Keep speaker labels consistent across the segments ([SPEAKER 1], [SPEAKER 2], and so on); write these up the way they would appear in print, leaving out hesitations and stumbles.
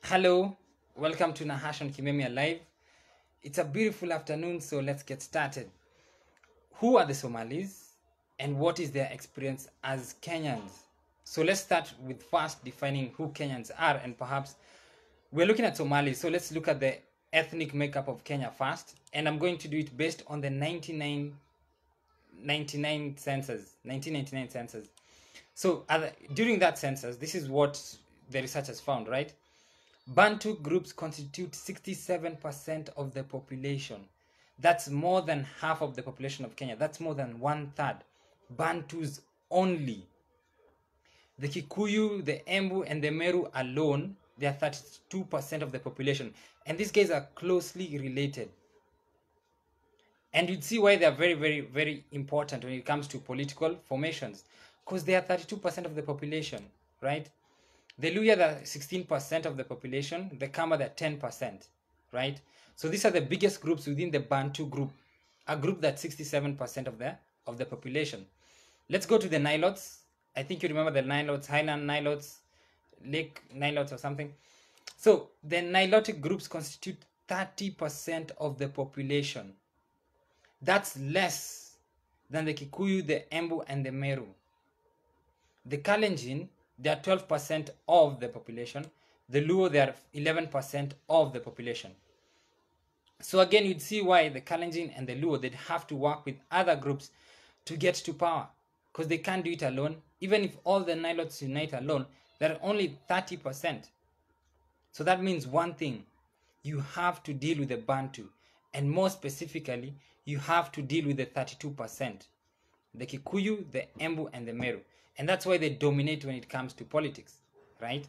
[SPEAKER 1] Hello, welcome to Nahash on Kimemia Live. It's a beautiful afternoon, so let's get started. Who are the Somalis and what is their experience as Kenyans? So let's start with first defining who Kenyans are, and perhaps we're looking at Somalis, so let's look at the ethnic makeup of Kenya first, and I'm going to do it based on the 1999 census. So during that census, this is what the researchers found, right? Bantu groups constitute 67% of the population. That's more than half of the population of Kenya. That's more than 1/3. Bantus only. The Kikuyu, the Embu, and the Meru alone, they are 32% of the population. And these guys are closely related. And you'd see why they are very, very, very important when it comes to political formations. Because they are 32% of the population, right? The Luya, they're 16% of the population. The Kamba, they're 10%, right? So these are the biggest groups within the Bantu group, a group that's 67% of the population. Let's go to the Nilotes. I think you remember the Nilotes, Highland Nilotes, Lake Nilotes or something. So the Nilotic groups constitute 30% of the population. That's less than the Kikuyu, the Embu, and the Meru. The Kalenjin, they are 12% of the population. The Luo, they are 11% of the population. So again, you'd see why the Kalenjin and the Luo, they'd have to work with other groups to get to power, because they can't do it alone. Even if all the Nilotes unite alone, they're only 30%. So that means one thing: you have to deal with the Bantu, and more specifically, you have to deal with the 32%, the Kikuyu, the Embu, and the Meru. And that's why they dominate when it comes to politics, right?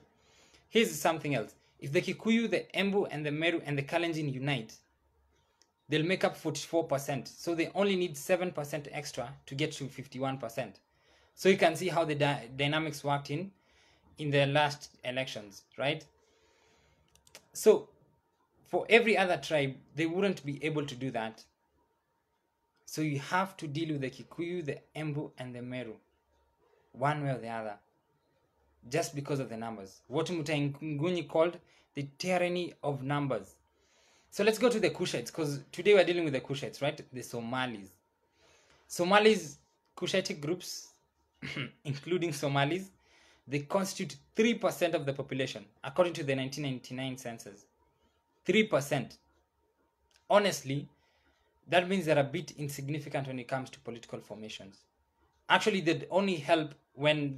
[SPEAKER 1] Here's something else. If the Kikuyu, the Embu, and the Meru, and the Kalenjin unite, they'll make up 44%. So they only need 7% extra to get to 51%. So you can see how the dynamics worked in the last elections, right? So for every other tribe, they wouldn't be able to do that. So you have to deal with the Kikuyu, the Embu, and the Meru, one way or the other, just because of the numbers. What Mutai Nguni called the tyranny of numbers. So let's go to the Kushites, because today we're dealing with the Kushites, right? The Somalis. Somalis, Kushitic groups, including Somalis, they constitute 3% of the population, according to the 1999 census. 3%. Honestly, that means they're a bit insignificant when it comes to political formations. Actually, they'd only help when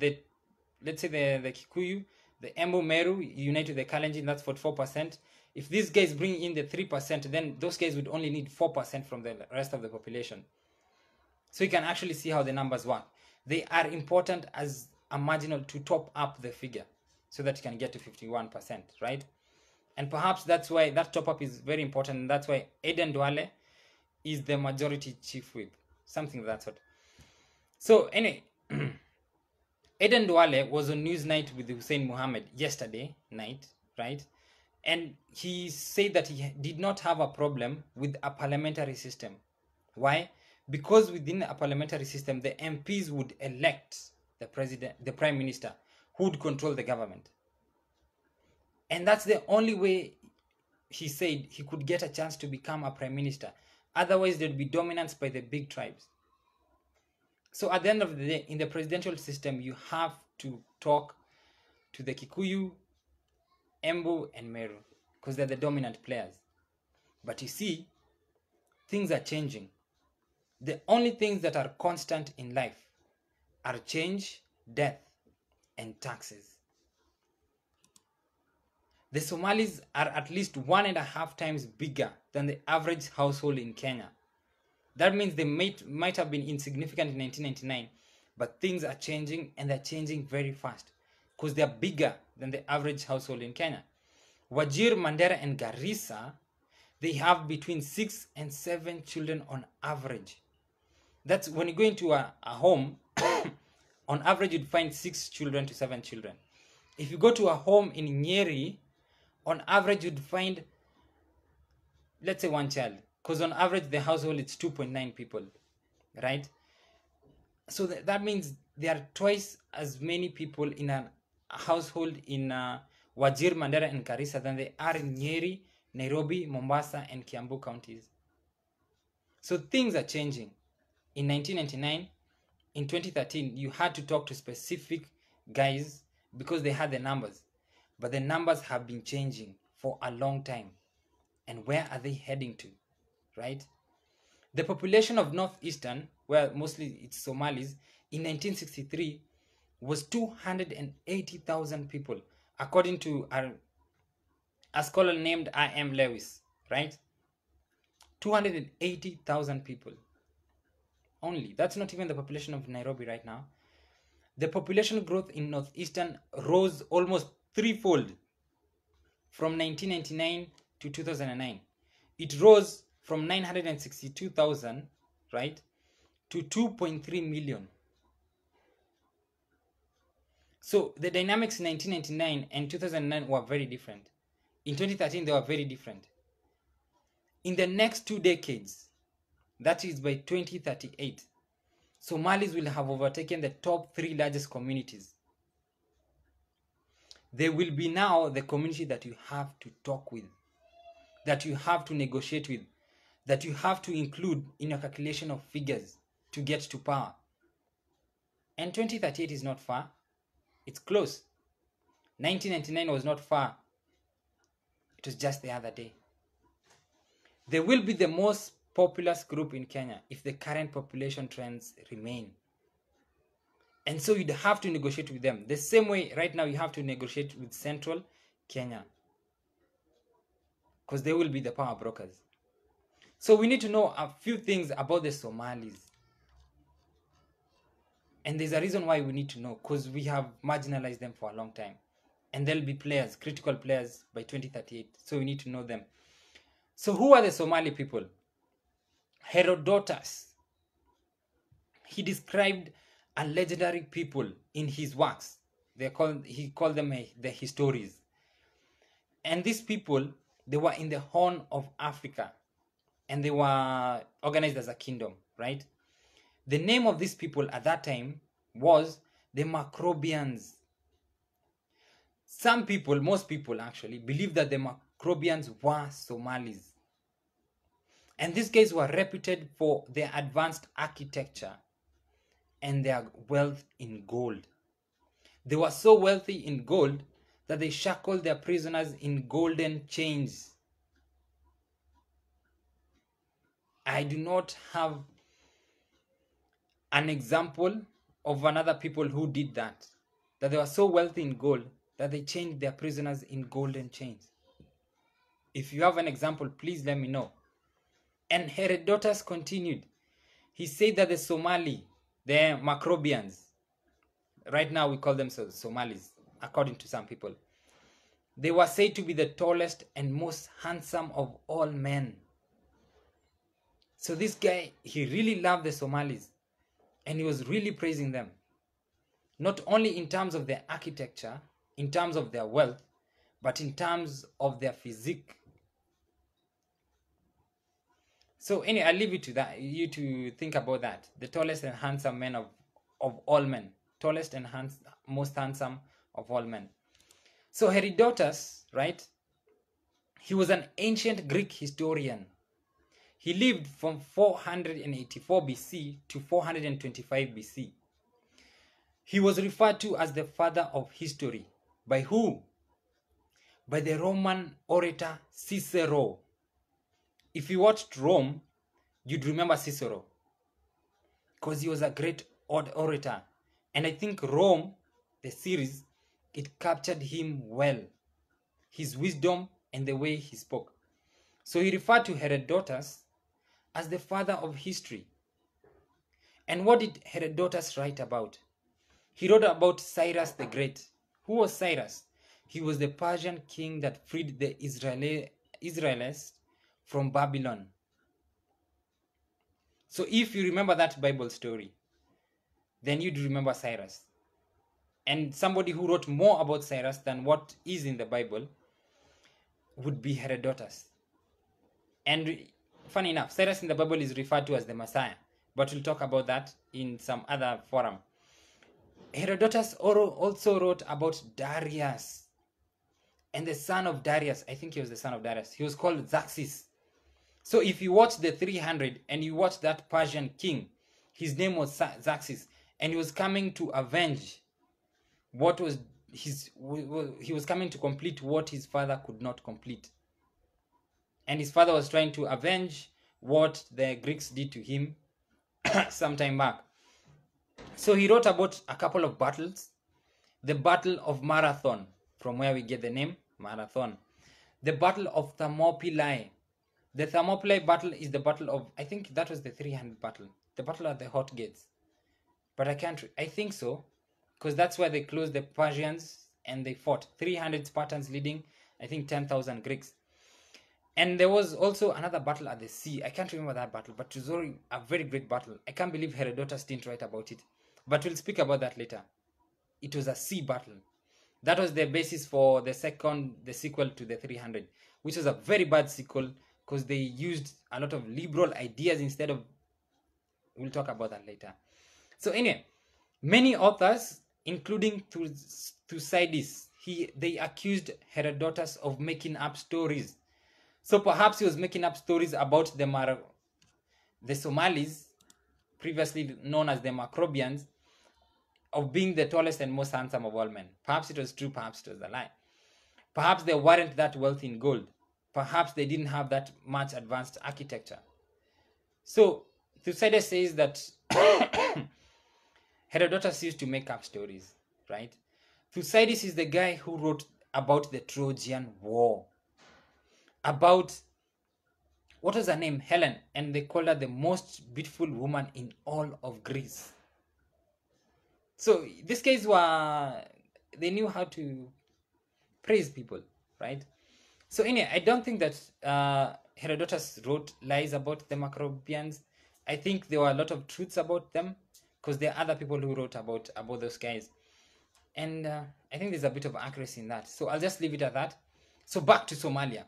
[SPEAKER 1] let's say the Kikuyu, the Embu, Meru unite with the Kalenjin, that's 44%. If these guys bring in the 3%, then those guys would only need 4% from the rest of the population. So you can actually see how the numbers work. They are important as a marginal to top up the figure so that you can get to 51%, right? And perhaps that's why that top up is very important. And that's why Aden Duale is the majority chief whip, something of that sort. So anyway, Aden Duale was on Newsnight with Hussein Mohammed yesterday night, right? And he said that he did not have a problem with a parliamentary system. Why? Because within a parliamentary system, the MPs would elect the president, the prime minister, who would control the government. And that's the only way, he said, he could get a chance to become a prime minister. Otherwise, there'd be dominance by the big tribes. So at the end of the day, in the presidential system, you have to talk to the Kikuyu, Embu, and Meru, because they're the dominant players. But you see, things are changing. The only things that are constant in life are change, death, and taxes. The Somalis are at least 1.5 times bigger than the average household in Kenya. That means they might have been insignificant in 1999, but things are changing, and they're changing very fast because they're bigger than the average household in Kenya. Wajir, Mandera, and Garissa, they have between 6 and 7 children on average. That's when you go into a home, on average you'd find 6 children to 7 children. If you go to a home in Nyeri, on average you'd find, let's say, 1 child, because on average the household it's 2.9 people, right? So that means there are twice as many people in a household in Wajir, Mandera, and Garissa than they are in Nyeri, Nairobi, Mombasa, and Kiambu counties. So things are changing. In 1999, in 2013, you had to talk to specific guys because they had the numbers. But the numbers have been changing for a long time. And where are they heading to, right? The population of Northeastern, where mostly it's Somalis, in 1963 was 280,000 people, according to a scholar named I.M. Lewis, right? 280,000 people only. That's not even the population of Nairobi right now. The population growth in Northeastern rose almost threefold from 1999 to 2009. It rose from 962,000, right, to 2.3 million. So the dynamics in 1999 and 2009 were very different. In 2013, they were very different. In the next 2 decades, that is by 2038, Somalis will have overtaken the top 3 largest communities. They will be now the community that you have to talk with, that you have to negotiate with, that you have to include in your calculation of figures to get to power. And 2038 is not far. It's close. 1999 was not far. It was just the other day. They will be the most populous group in Kenya if the current population trends remain. And so you'd have to negotiate with them. The same way right now you have to negotiate with Central Kenya, because they will be the power brokers. So we need to know a few things about the Somalis. And there's a reason why we need to know, because we have marginalized them for a long time. And they'll be players, critical players by 2038. So we need to know them. So who are the Somali people? Herodotus, he described a legendary people in his works. He called them the histories. And these people, they were in the Horn of Africa. And they were organized as a kingdom, right? The name of these people at that time was the Macrobians. Some people, most people actually, believe that the Macrobians were Somalis. And these guys were reputed for their advanced architecture and their wealth in gold. They were so wealthy in gold that they shackled their prisoners in golden chains. I do not have an example of another people who did that they were so wealthy in gold that they chained their prisoners in golden chains. If you have an example, please let me know. And Herodotus continued. He said that the Somali, the Macrobians, right now we call them Somalis, according to some people, they were said to be the tallest and most handsome of all men. So this guy, he really loved the Somalis, and he was really praising them. Not only in terms of their architecture, in terms of their wealth, but in terms of their physique. So anyway, I'll leave it to that, you to think about that. The tallest and handsome men of all men. Tallest and most handsome of all men. So Herodotus, right? He was an ancient Greek historian. He lived from 484 BC to 425 BC. He was referred to as the father of history. By who? By the Roman orator Cicero. If you watched Rome, you'd remember Cicero, because he was a great orator. And I think Rome, the series, it captured him well. His wisdom and the way he spoke. So he referred to Herodotus as the father of history. And what did Herodotus write about? He wrote about Cyrus the Great. Who was Cyrus? He was the Persian king that freed the Israelites from Babylon. So if you remember that Bible story, then you'd remember Cyrus. And somebody who wrote more about Cyrus than what is in the Bible would be Herodotus. And funny enough, Cyrus in the Bible is referred to as the Messiah, but we'll talk about that in some other forum. Herodotus also wrote about Darius. and the son of Darius. I think he was the son of Darius. He was called Xerxes. So if you watch the 300 and you watch that Persian king, his name was Xerxes, and he was coming to avenge what was he was coming to complete what his father could not complete. And his father was trying to avenge what the Greeks did to him some time back. So he wrote about a couple of battles. The Battle of Marathon, from where we get the name Marathon. The Battle of Thermopylae. The Thermopylae battle is the battle of, I think that was the 300 battle. The battle at the Hot Gates. But I think so, because that's where they closed the Persians and they fought. 300 Spartans leading, I think 10,000 Greeks. And there was also another battle at the sea. I can't remember that battle, but it was a very great battle. I can't believe Herodotus didn't write about it. But we'll speak about that later. It was a sea battle. That was the basis for the sequel to the 300, which was a very bad sequel because they used a lot of liberal ideas instead of... We'll talk about that later. So anyway, many authors, including Thucydides, they accused Herodotus of making up stories. So perhaps he was making up stories about the Somalis, previously known as the Macrobians, of being the tallest and most handsome of all men. Perhaps it was true, perhaps it was a lie. Perhaps they weren't that wealthy in gold. Perhaps they didn't have that much advanced architecture. So Thucydides says that Herodotus used to make up stories, right? Thucydides is the guy who wrote about the Trojan War. About, what was her name? Hellen. And they called her the most beautiful woman in all of Greece. So these guys they knew how to praise people, right? So anyway, I don't think that Herodotus wrote lies about the Macrobians. I think there were a lot of truths about them because there are other people who wrote about those guys. And I think there's a bit of accuracy in that. So I'll just leave it at that. So back to Somalia.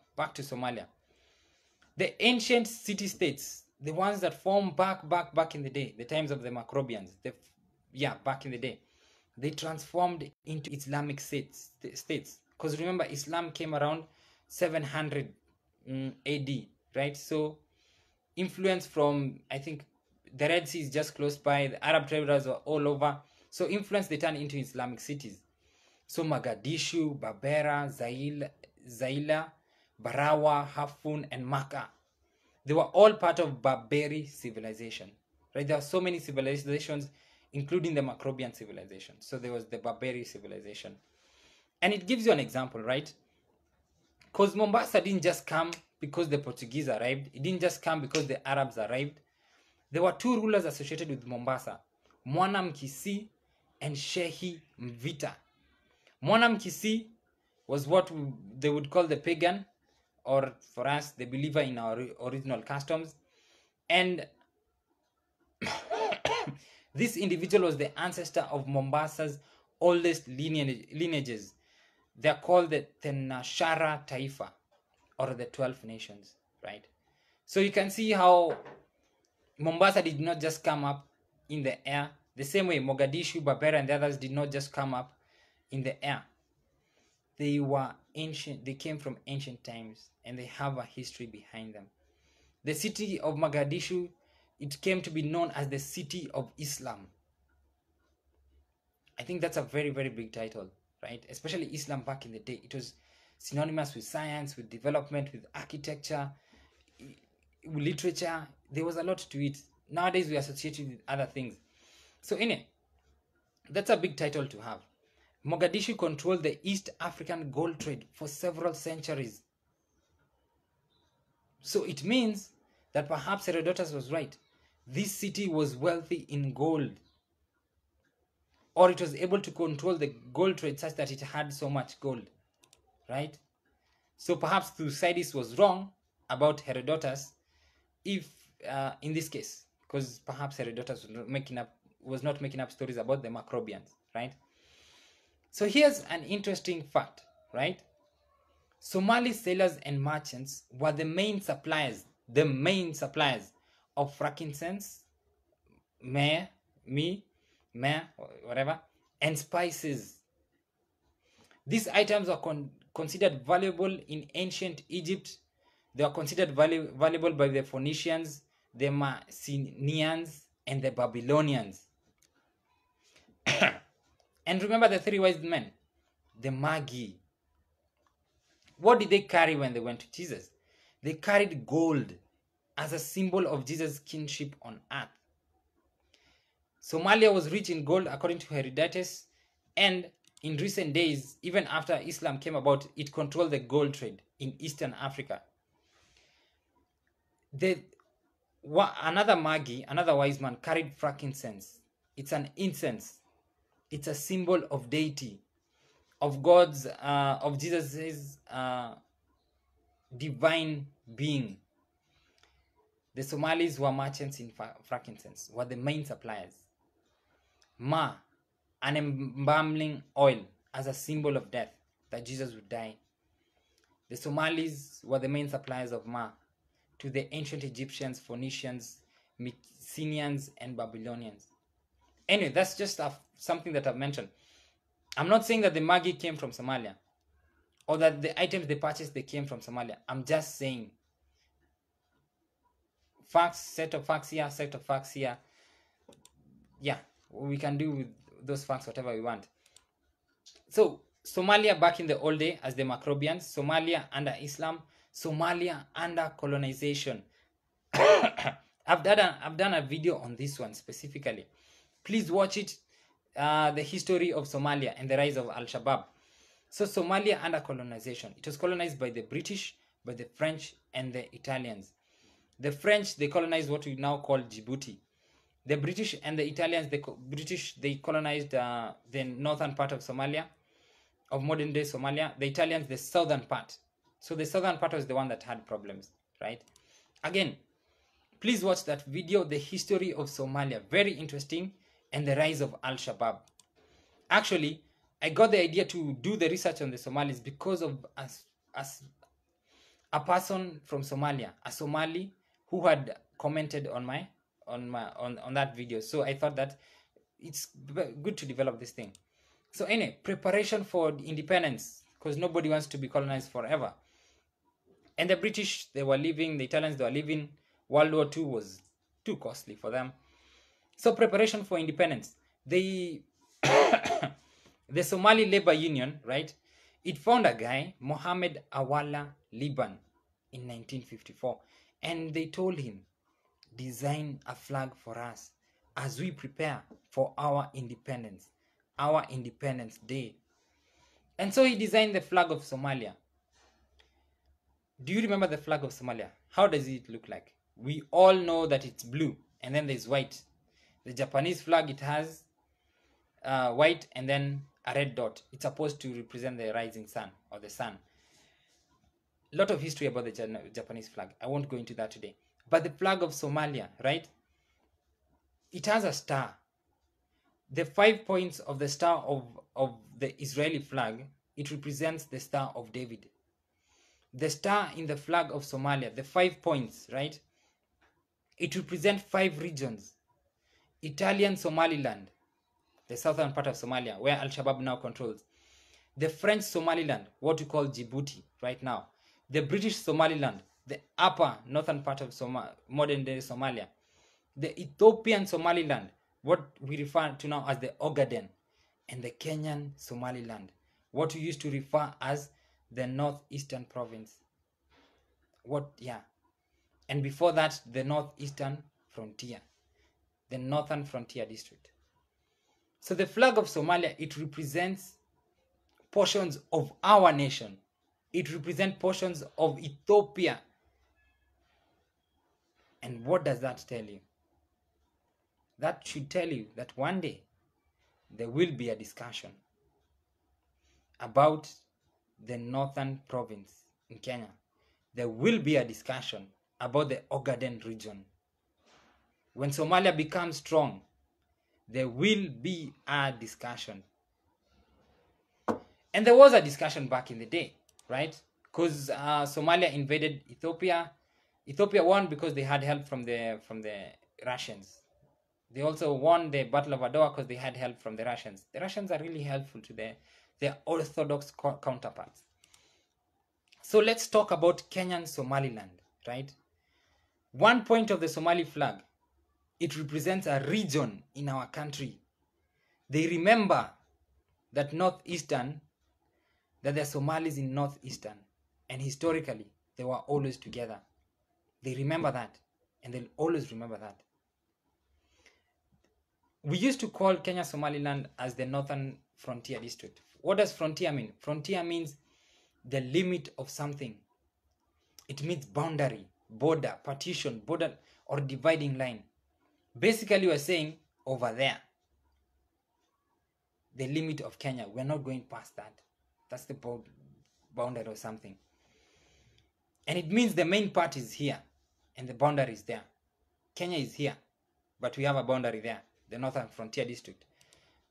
[SPEAKER 1] The ancient city-states, the ones that formed back in the day, the times of the Macrobians, back in the day, they transformed into Islamic states. Because remember, Islam came around 700 AD, right? So influence from, I think, the Red Sea is just close by, the Arab traders were all over. So influence, they turned into Islamic cities. So Mogadishu, Berbera, Zaila, Barawa, Hafun, and Makkah. They were all part of Barbary civilization, right? There are so many civilizations, including the Macrobian civilization. So there was the Barbary civilization. And it gives you an example, right? Because Mombasa didn't just come because the Portuguese arrived. It didn't just come because the Arabs arrived. There were two rulers associated with Mombasa, Mwana Mkisi and Shehi Mvita. Mwana Mkisi was what they would call the pagan, or for us, the believer in our original customs. And this individual was the ancestor of Mombasa's oldest lineages. They're called the Tenashara Taifa, or the 12 nations, right? So you can see how Mombasa did not just come up in the air. The same way Mogadishu, Berbera, and the others did not just come up in the air. They were ancient. They came from ancient times, and they have a history behind them. The city of Mogadishu, it came to be known as the city of Islam. I think that's a very, very big title, right? Especially Islam back in the day. It was synonymous with science, with development, with architecture, with literature. There was a lot to it. Nowadays, we associate it with other things. So anyway, that's a big title to have. Mogadishu controlled the East African gold trade for several centuries. So it means that perhaps Herodotus was right. This city was wealthy in gold, or it was able to control the gold trade such that it had so much gold, right? So perhaps Thucydides was wrong about Herodotus, if in this case, because perhaps Herodotus was not making up stories about the Macrobians, right? So here's an interesting fact, right? Somali sailors and merchants were the main suppliers of frankincense, myrrh, whatever, and spices. These items were considered valuable in ancient Egypt. They were considered valuable by the Phoenicians, the Mycenaeans, and the Babylonians. And remember the three wise men, the Magi. What did they carry when they went to Jesus? They carried gold as a symbol of Jesus' kingship on earth. Somalia was rich in gold according to Herodotus, and in recent days, even after Islam came about, it controlled the gold trade in Eastern Africa. Another Magi, another wise man, carried frankincense. It's an incense. It's a symbol of deity, of God's, of Jesus' divine being. The Somalis were merchants in frankincense, were the main suppliers. An embalming oil as a symbol of death, that Jesus would die. The Somalis were the main suppliers of to the ancient Egyptians, Phoenicians, Mycenaeans, and Babylonians. Anyway, that's just something that I've mentioned. I'm not saying that the Magi came from Somalia, or that the items they purchased, they came from Somalia. I'm just saying facts, set of facts here, set of facts here. Yeah, we can do with those facts whatever we want. So Somalia back in the old day as the Macrobians, Somalia under Islam, Somalia under colonization. I've done a video on this one specifically. Please watch it. The history of Somalia and the rise of Al-Shabaab. So Somalia under colonization. It was colonized by the British, by the French, and the Italians. The French, they colonized what we now call Djibouti. The British and the Italians, they colonized the northern part of Somalia, of modern day Somalia. The Italians, the southern part. So the southern part was the one that had problems, right? Again, please watch that video, the history of Somalia. Very interesting. And the rise of Al-Shabaab. Actually, I got the idea to do the research on the Somalis because of a person from Somalia, a Somali, who had commented on that video. So I thought that it's good to develop this thing. So anyway, preparation for independence, because nobody wants to be colonized forever. And the British, they were leaving, the Italians, they were leaving. World War II was too costly for them. So preparation for independence. The Somali Labor Union, right? It found a guy, Mohammed Awala Liban, in 1954. And they told him, design a flag for us as we prepare for our Independence Day. And so he designed the flag of Somalia. Do you remember the flag of Somalia? How does it look like? We all know that it's blue and then there's white. The Japanese flag, it has white and then a red dot. It's supposed to represent the rising sun or the sun. A lot of history about the Japanese flag. I won't go into that today. But the flag of Somalia, right? It has a star. The 5 points of the star of the Israeli flag, it represents the Star of David. The star in the flag of Somalia, the 5 points, right? It represents 5 regions. Italian Somaliland, the southern part of Somalia, where Al-Shabaab now controls. The French Somaliland, what we call Djibouti right now. The British Somaliland, the upper northern part of modern day Somalia. The Ethiopian Somaliland, what we refer to now as the Ogaden. And the Kenyan Somaliland, what we used to refer as the northeastern province. And before that, the northeastern frontier. The northern frontier district. So the flag of Somalia, it represents portions of our nation. It represents portions of Ethiopia. And what does that tell you? That should tell you that one day there will be a discussion about the northern province in Kenya. There will be a discussion about the Ogaden region. When Somalia becomes strong, there will be a discussion. And there was a discussion back in the day, right? Because Somalia invaded Ethiopia. Ethiopia won because they had help from the Russians. They also won the Battle of Adwa because they had help from the Russians. The Russians are really helpful to their Orthodox counterparts. So let's talk about Kenyan Somaliland, right? One point of the Somali flag, it represents a region in our country. They remember that northeastern, that there are Somalis in northeastern, and historically they were always together. They remember that, and they'll always remember that. We used to call Kenya Somaliland as the Northern Frontier District. What does frontier mean? Frontier means the limit of something. It means boundary, border, partition, border, or dividing line. Basically, we're saying over there, the limit of Kenya. We're not going past that. That's the boundary or something. And it means the main part is here, and the boundary is there. Kenya is here, but we have a boundary there, the Northern Frontier District,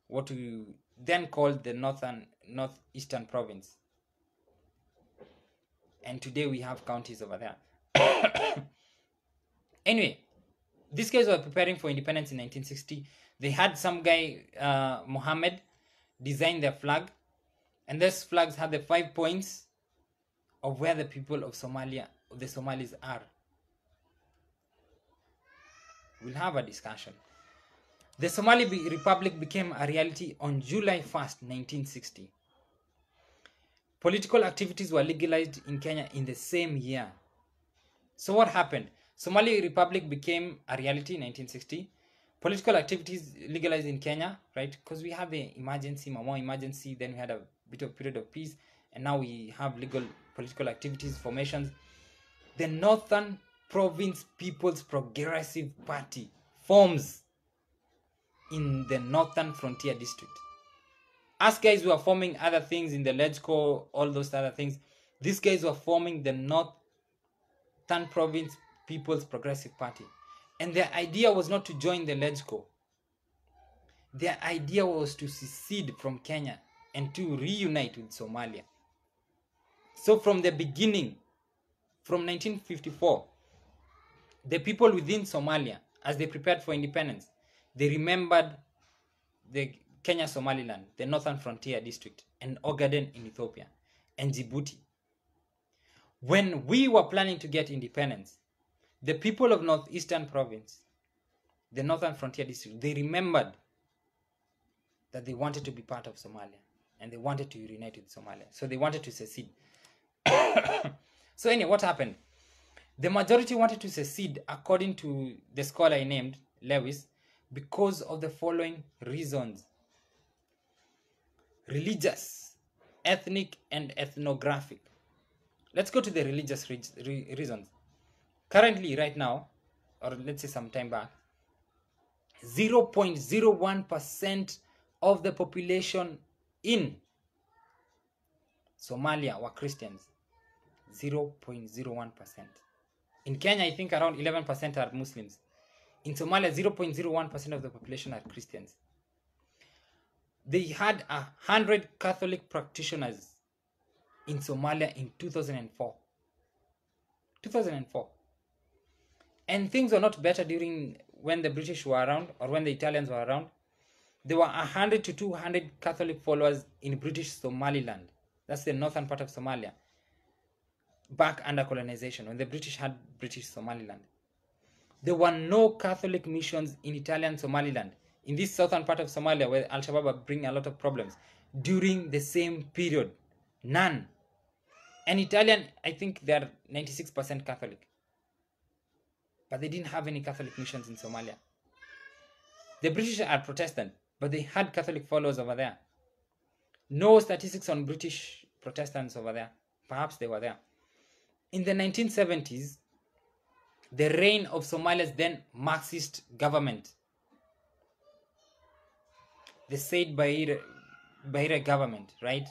[SPEAKER 1] what we then called the Northeastern Province. And today we have counties over there. Anyway, these guys were preparing for independence in 1960. They had some guy, Mohammed, design their flag. And those flags had the 5 points of where the people of Somalia, the Somalis are. We'll have a discussion. The Somali Republic became a reality on July 1st, 1960. Political activities were legalized in Kenya in the same year. So what happened? Somali Republic became a reality in 1960. Political activities legalized in Kenya, right? Because we had the emergency, Mamo emergency, then we had a bit of period of peace, and now we have legal political activities, formations. The Northern Province People's Progressive Party forms in the Northern Frontier District. Us guys were forming other things in the LegCo, all those other things. These guys were forming the Northern Province People's Progressive Party. And their idea was not to join the LegCo. Their idea was to secede from Kenya and to reunite with Somalia. So from the beginning, from 1954, the people within Somalia, as they prepared for independence, they remembered the Kenya Somaliland, the Northern Frontier District, and Ogaden in Ethiopia, and Djibouti. When we were planning to get independence, the people of Northeastern Province, the Northern Frontier District, they remembered that they wanted to be part of Somalia, and they wanted to reunite with Somalia. So they wanted to secede. So anyway, what happened? The majority wanted to secede, according to the scholar I named, Lewis, because of the following reasons: religious, ethnic, and ethnographic. Let's go to the religious reasons. Currently, right now, or let's say some time back, 0.01% of the population in Somalia were Christians. 0.01%. In Kenya, I think around 11% are Muslims. In Somalia, 0.01% of the population are Christians. They had 100 Catholic practitioners in Somalia in 2004. 2004. And things were not better during when the British were around or when the Italians were around. There were 100 to 200 Catholic followers in British Somaliland. That's the northern part of Somalia. Back under colonization, when the British had British Somaliland. There were no Catholic missions in Italian Somaliland, in this southern part of Somalia where Al-Shabaab are bringing a lot of problems, during the same period. None. And Italian, I think they're 96% Catholic. But they didn't have any Catholic missions in Somalia. The British are Protestant, but they had Catholic followers over there. No statistics on British Protestants over there. Perhaps they were there. In the 1970s, the reign of Somalia's then Marxist government, the Said Barre government, right?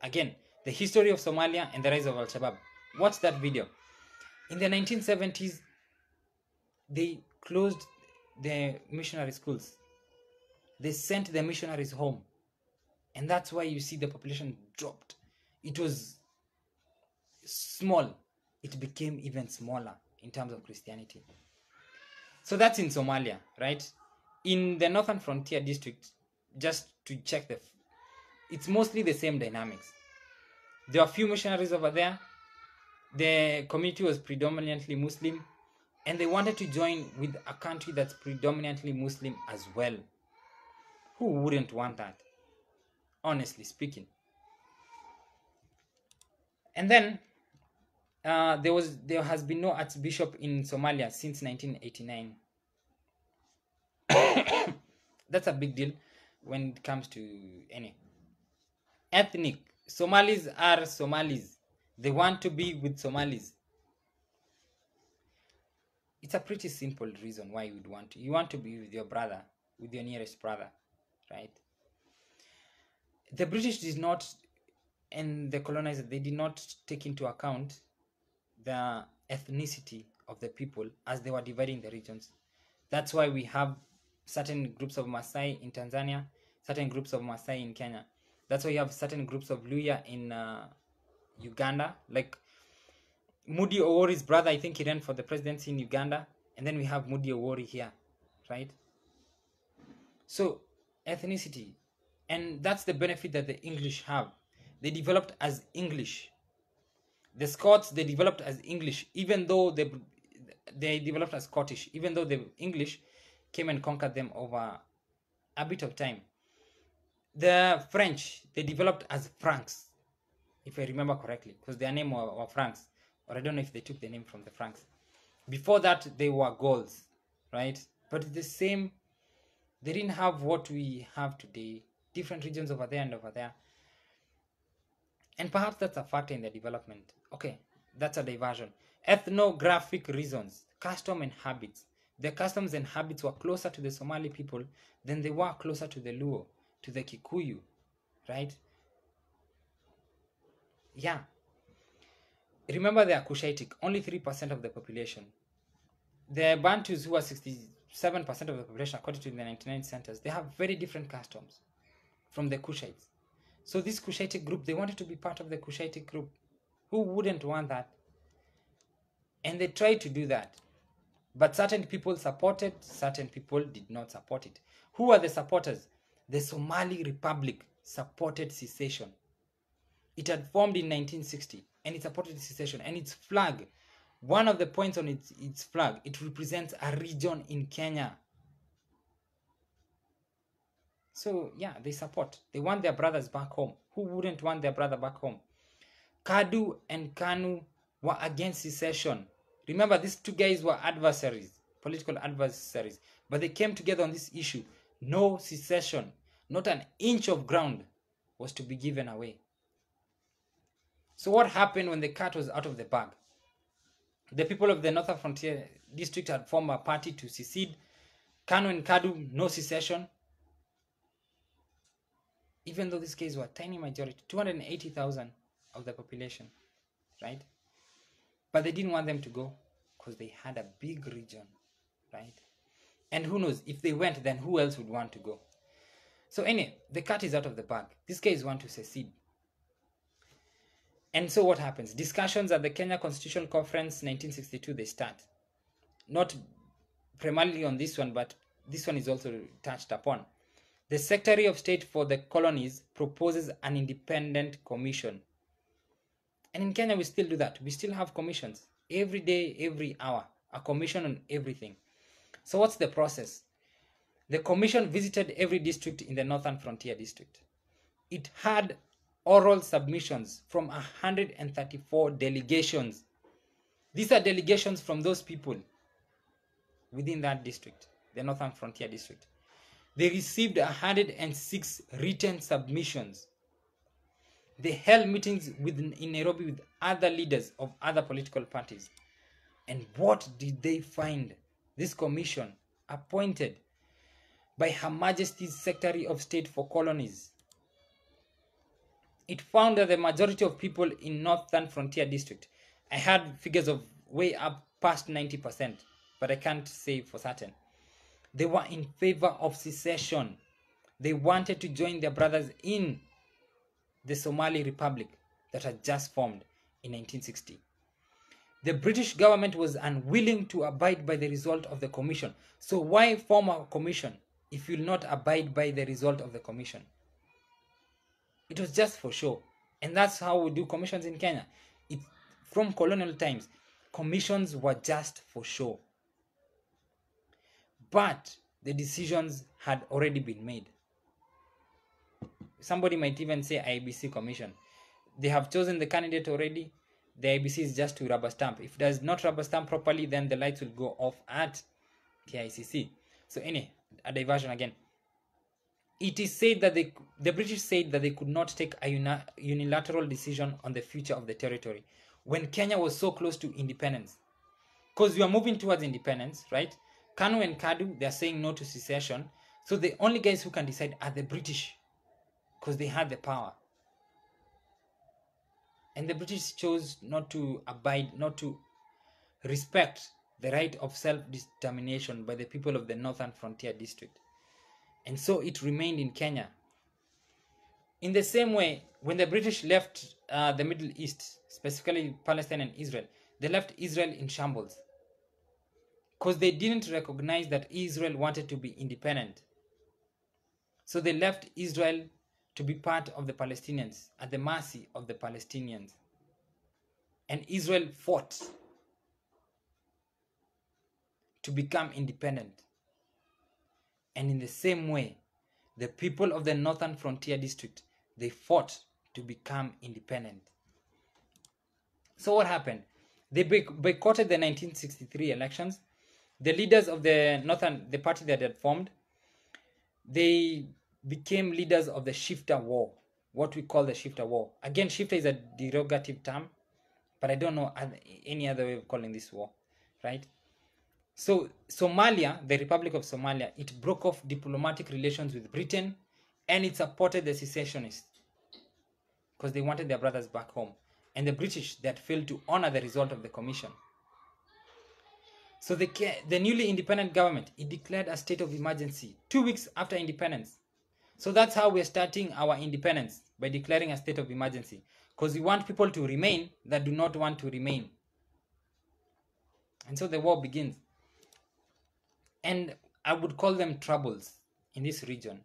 [SPEAKER 1] Again, the history of Somalia and the rise of Al-Shabaab. Watch that video. In the 1970s, they closed the missionary schools. They sent the missionaries home. And that's why you see the population dropped. It was small. It became even smaller in terms of Christianity. So that's in Somalia, right? In the Northern Frontier District, just to check it's mostly the same dynamics. There are few missionaries over there. The community was predominantly Muslim, and they wanted to join with a country that's predominantly Muslim as well. Who wouldn't want that, honestly speaking? And then there has been no archbishop in Somalia since 1989. That's a big deal when it comes to any ethnic. Somalis are Somalis. They want to be with Somalis. It's a pretty simple reason why you would want to. You want to be with your brother, with your nearest brother, right? The British did not, and the colonizers, they did not take into account the ethnicity of the people as they were dividing the regions. That's why we have certain groups of Maasai in Tanzania, certain groups of Maasai in Kenya. That's why you have certain groups of Luya in Uganda. Like Mudi Owori's brother, I think he ran for the presidency in Uganda. And then we have Mudi Owori here, right? So ethnicity. And that's the benefit that the English have. They developed as English. The Scots, they developed as English, even though they developed as Scottish, even though the English came and conquered them over a bit of time. The French, they developed as Franks, if I remember correctly, because their name were Franks, or I don't know if they took the name from the Franks. Before that, they were Gauls, right? But the same, they didn't have what we have today, different regions over there and over there. And perhaps that's a factor in the development. Okay, that's a diversion. Ethnographic reasons, custom and habits. The customs and habits were closer to the Somali people than they were closer to the Luo, to the Kikuyu, right? Yeah. Remember, they are Cushitic, only 3% of the population. The Bantus, who are 67% of the population, according to the 99 centers, they have very different customs from the Cushites. So this Cushitic group, they wanted to be part of the Cushitic group. Who wouldn't want that? And they tried to do that. But certain people supported, certain people did not support it. Who are the supporters? The Somali Republic supported secession. It had formed in 1960, and it supported secession. And its flag, one of the points on its flag, it represents a region in Kenya. So yeah, they support. They want their brothers back home. Who wouldn't want their brother back home? Kadu and Kanu were against secession. Remember, these two guys were adversaries, political adversaries. But they came together on this issue. No secession. Not an inch of ground was to be given away. So what happened when the cat was out of the bag? The people of the Northern Frontier District had formed a party to secede. Kanu and Kadu, no secession. Even though these guys were a tiny majority, 280,000 of the population, right? But they didn't want them to go because they had a big region, right? And who knows, if they went, then who else would want to go? So anyway, the cat is out of the bag. These guys want to secede. And so what happens? Discussions at the Kenya Constitutional Conference 1962, they start. Not primarily on this one, but this one is also touched upon. The Secretary of State for the Colonies proposes an independent commission. And in Kenya, we still do that. We still have commissions. Every day, every hour. A commission on everything. So what's the process? The commission visited every district in the Northern Frontier District. It had oral submissions from 134 delegations. These are delegations from those people within that district, the Northern Frontier District. They received 106 written submissions. They held meetings in Nairobi with other leaders of other political parties. And what did they find? This commission, appointed by Her Majesty's Secretary of State for Colonies, it found that the majority of people in Northern Frontier District, I had figures of way up past 90%, but I can't say for certain, they were in favor of secession. They wanted to join their brothers in the Somali Republic that had just formed in 1960. The British government was unwilling to abide by the result of the commission. So why form a commission if you'll not abide by the result of the commission? It was just for show. And that's how we do commissions in Kenya. from colonial times, commissions were just for show. But the decisions had already been made. Somebody might even say IEBC commission. They have chosen the candidate already. The IEBC is just to rubber stamp. If it does not rubber stamp properly, then the lights will go off at KICC. So a diversion again. It is said that the British said that they could not take a unilateral decision on the future of the territory when Kenya was so close to independence. Because we are moving towards independence, right? Kanu and Kadu, they are saying no to secession. So the only guys who can decide are the British, because they had the power. And the British chose not to abide, not to respect the right of self-determination by the people of the Northern Frontier District. And so it remained in Kenya. In the same way, when the British left the Middle East, specifically Palestine and Israel, they left Israel in shambles, because they didn't recognize that Israel wanted to be independent. So they left Israel to be part of the Palestinians, at the mercy of the Palestinians. And Israel fought to become independent. And in the same way, the people of the Northern Frontier District, they fought to become independent. So what happened? They boycotted the 1963 elections. The leaders of the party that had formed, they became leaders of the Shifter War, what we call the Shifter War. Again, shifter is a derogative term, but I don't know any other way of calling this war, right? So Somalia, the Republic of Somalia, it broke off diplomatic relations with Britain, and it supported the secessionists because they wanted their brothers back home. And the British that failed to honor the result of the commission. So the newly independent government, it declared a state of emergency 2 weeks after independence. So that's how we're starting our independence, by declaring a state of emergency. Because we want people to remain that do not want to remain. And so the war begins. And I would call them troubles in this region.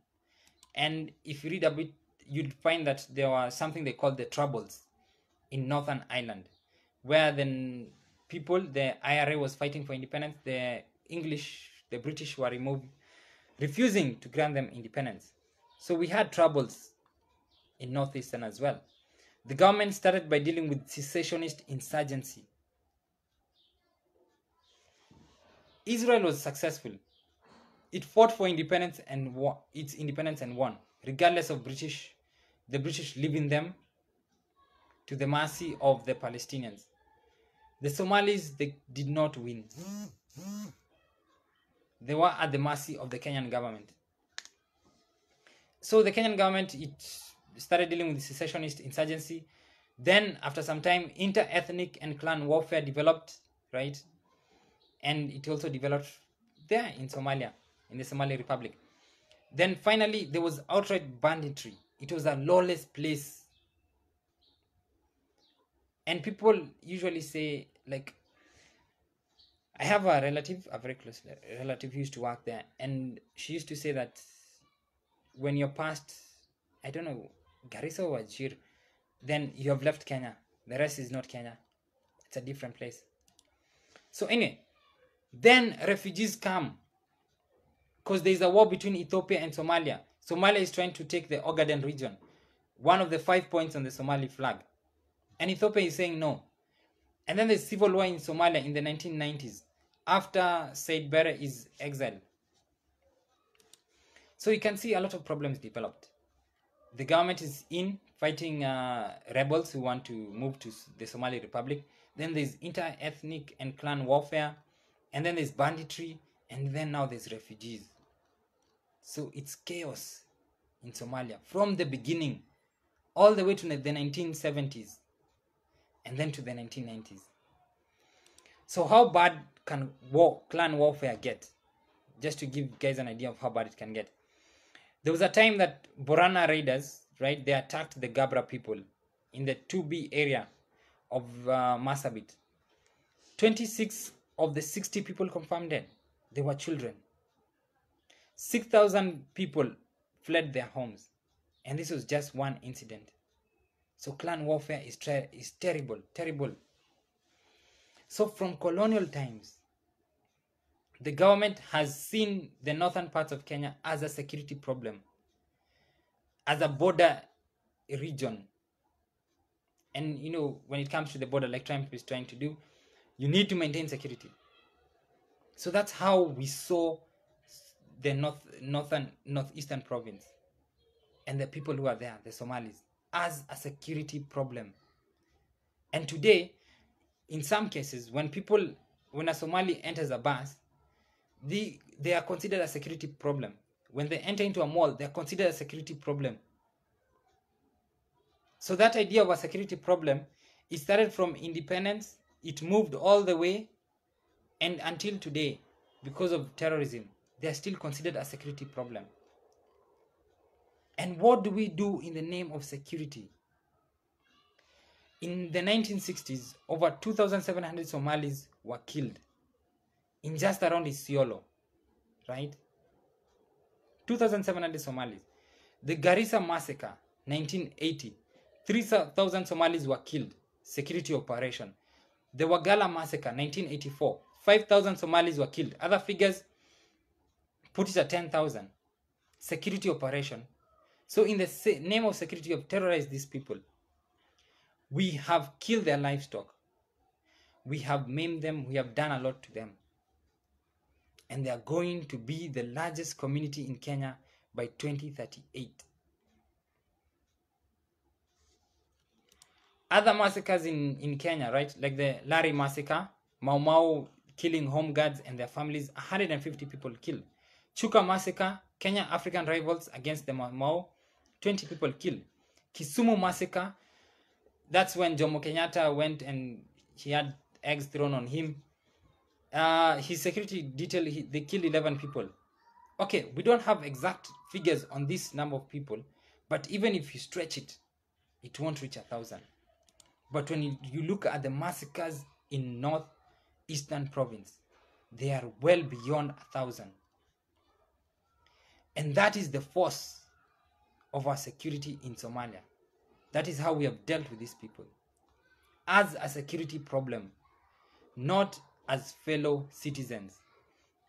[SPEAKER 1] And if you read a bit, you'd find that there was something they called the troubles in Northern Ireland, where the people, the IRA was fighting for independence, the British were refusing to grant them independence. So we had troubles in Northeastern as well. The government started by dealing with secessionist insurgency. Israel was successful. It fought for independence and won, regardless of the British leaving them to the mercy of the Palestinians. The Somalis, they did not win. They were at the mercy of the Kenyan government. So the Kenyan government, it started dealing with the secessionist insurgency. Then, after some time, inter-ethnic and clan warfare developed, right? And it also developed there in Somalia, in the Somali Republic. Then finally, there was outright banditry. It was a lawless place. And people usually say, like, I have a relative, a very close relative who used to work there, and she used to say that when you're past, I don't know, Garissa or Wajir, then you have left Kenya. The rest is not Kenya. It's a different place. So anyway, then refugees come, because there is a war between Ethiopia and Somalia. Somalia is trying to take the Ogaden region, one of the 5 points on the Somali flag. And Ethiopia is saying no. And then there's civil war in Somalia in the 1990s, after Said Barre is exiled. So you can see a lot of problems developed. The government is fighting rebels who want to move to the Somali Republic. Then there's inter-ethnic and clan warfare. And then there's banditry. And then now there's refugees. So it's chaos in Somalia from the beginning, all the way to the 1970s. And then to the 1990s. So how bad can clan warfare get? Just to give guys an idea of how bad it can get. There was a time that Borana raiders, right, they attacked the Gabra people in the 2B area of Marsabit. 26 of the 60 people confirmed dead. They were children. 6,000 people fled their homes. And this was just one incident. So clan warfare is terrible, terrible. So from colonial times, the government has seen the northern parts of Kenya as a security problem, as a border region. And when it comes to the border, like Trump is trying to do, you need to maintain security. So that's how we saw the northeastern province and the people who are there, the Somalis, as a security problem. And today, in some cases, when a Somali enters a bus, they are considered a security problem. When they enter into a mall, they are considered a security problem. So that idea of a security problem, it started from independence, it moved all the way, and until today, because of terrorism, they are still considered a security problem. And what do we do in the name of security? In the 1960s, over 2,700 Somalis were killed in just around Isiolo, right? 2,700 Somalis. The Garissa massacre, 1980, 3,000 Somalis were killed, security operation. The Wagala massacre, 1984, 5,000 Somalis were killed. Other figures put it at 10,000, security operation. So in the name of security, you have terrorized these people. We have killed their livestock. We have maimed them. We have done a lot to them. And they are going to be the largest community in Kenya by 2038. Other massacres in Kenya, right? Like the Lari massacre, Mau Mau killing home guards and their families, 150 people killed. Chuka massacre, Kenya African rivals against the Mau Mau, 20 people killed. Kisumu massacre, that's when Jomo Kenyatta went and he had eggs thrown on him. His security detail, they killed 11 people. Okay, we don't have exact figures on this number of people, but even if you stretch it, it won't reach 1,000. But when you look at the massacres in northeastern province, they are well beyond 1,000. And that is the force of our security in Somalia. That is how we have dealt with these people. As a security problem, not as fellow citizens.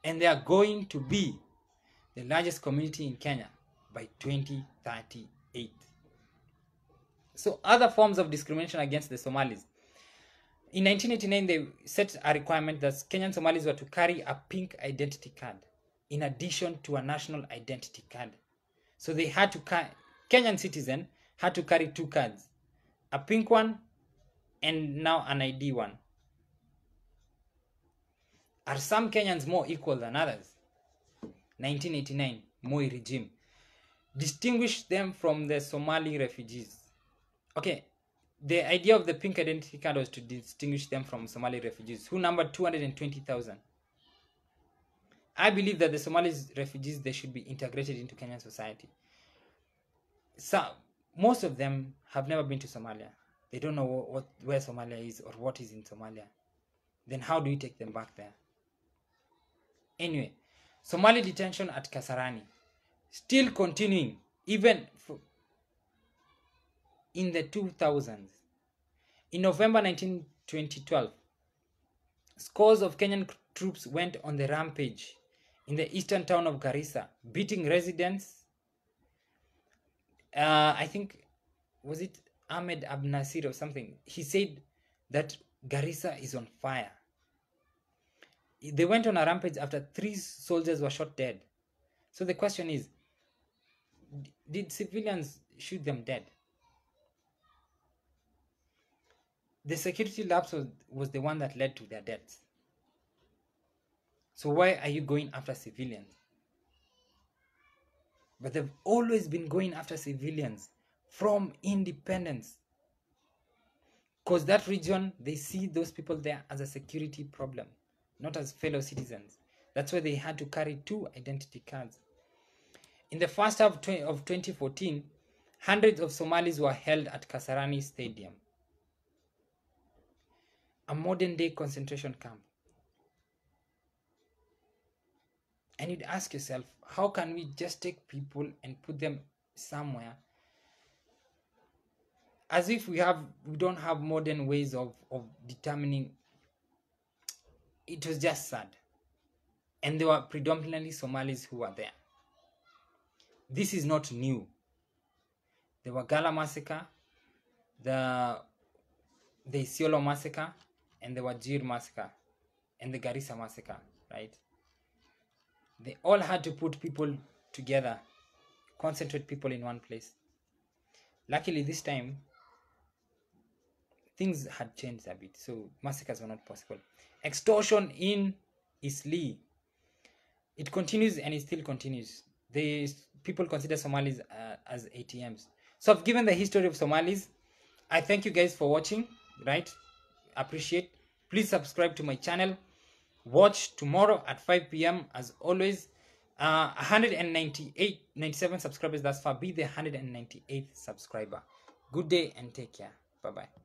[SPEAKER 1] And they are going to be the largest community in Kenya by 2038. So other forms of discrimination against the Somalis. In 1989, they set a requirement that Kenyan Somalis were to carry a pink identity card in addition to a national identity card. So they had to Kenyan citizen had to carry two cards, a pink one and now an ID one. Are some Kenyans more equal than others? 1989, Moi regime. Distinguish them from the Somali refugees. Okay, the idea of the pink identity card was to distinguish them from Somali refugees, who numbered 220,000. I believe that the Somalis refugees, they should be integrated into Kenyan society. So, most of them have never been to Somalia. They don't know where Somalia is or what is in Somalia. Then how do we take them back there? Anyway, Somali detention at Kasarani, still continuing even in the 2000s. In November 2012, scores of Kenyan troops went on the rampage in the eastern town of Garissa, beating residents. I think, was it Ahmed Abnasir or something? He said that Garissa is on fire. They went on a rampage after 3 soldiers were shot dead. So the question is, did civilians shoot them dead? The security lapse was the one that led to their deaths. So why are you going after civilians? But they've always been going after civilians from independence. Because that region, they see those people there as a security problem, not as fellow citizens. That's why they had to carry 2 identity cards. In the first half of 2014, hundreds of Somalis were held at Kasarani Stadium, a modern-day concentration camp. And you'd ask yourself, how can we just take people and put them somewhere as if we don't have modern ways of determining it was just sad. And there were predominantly Somalis who were there. This is not new. There were Gala massacre, the Isiolo massacre, and the Wajir massacre, and the Garissa massacre, right? They all had to put people together, concentrate people in one place. Luckily, this time, things had changed a bit, so massacres were not possible. Extortion in Isli. It continues and it still continues. People consider Somalis as ATMs. So I've given the history of Somalis. I thank you guys for watching, right? Appreciate. Please subscribe to my channel. Watch tomorrow at 5 p.m. as always. 97 subscribers thus far. Be the 198th subscriber. Good day and take care. Bye-bye.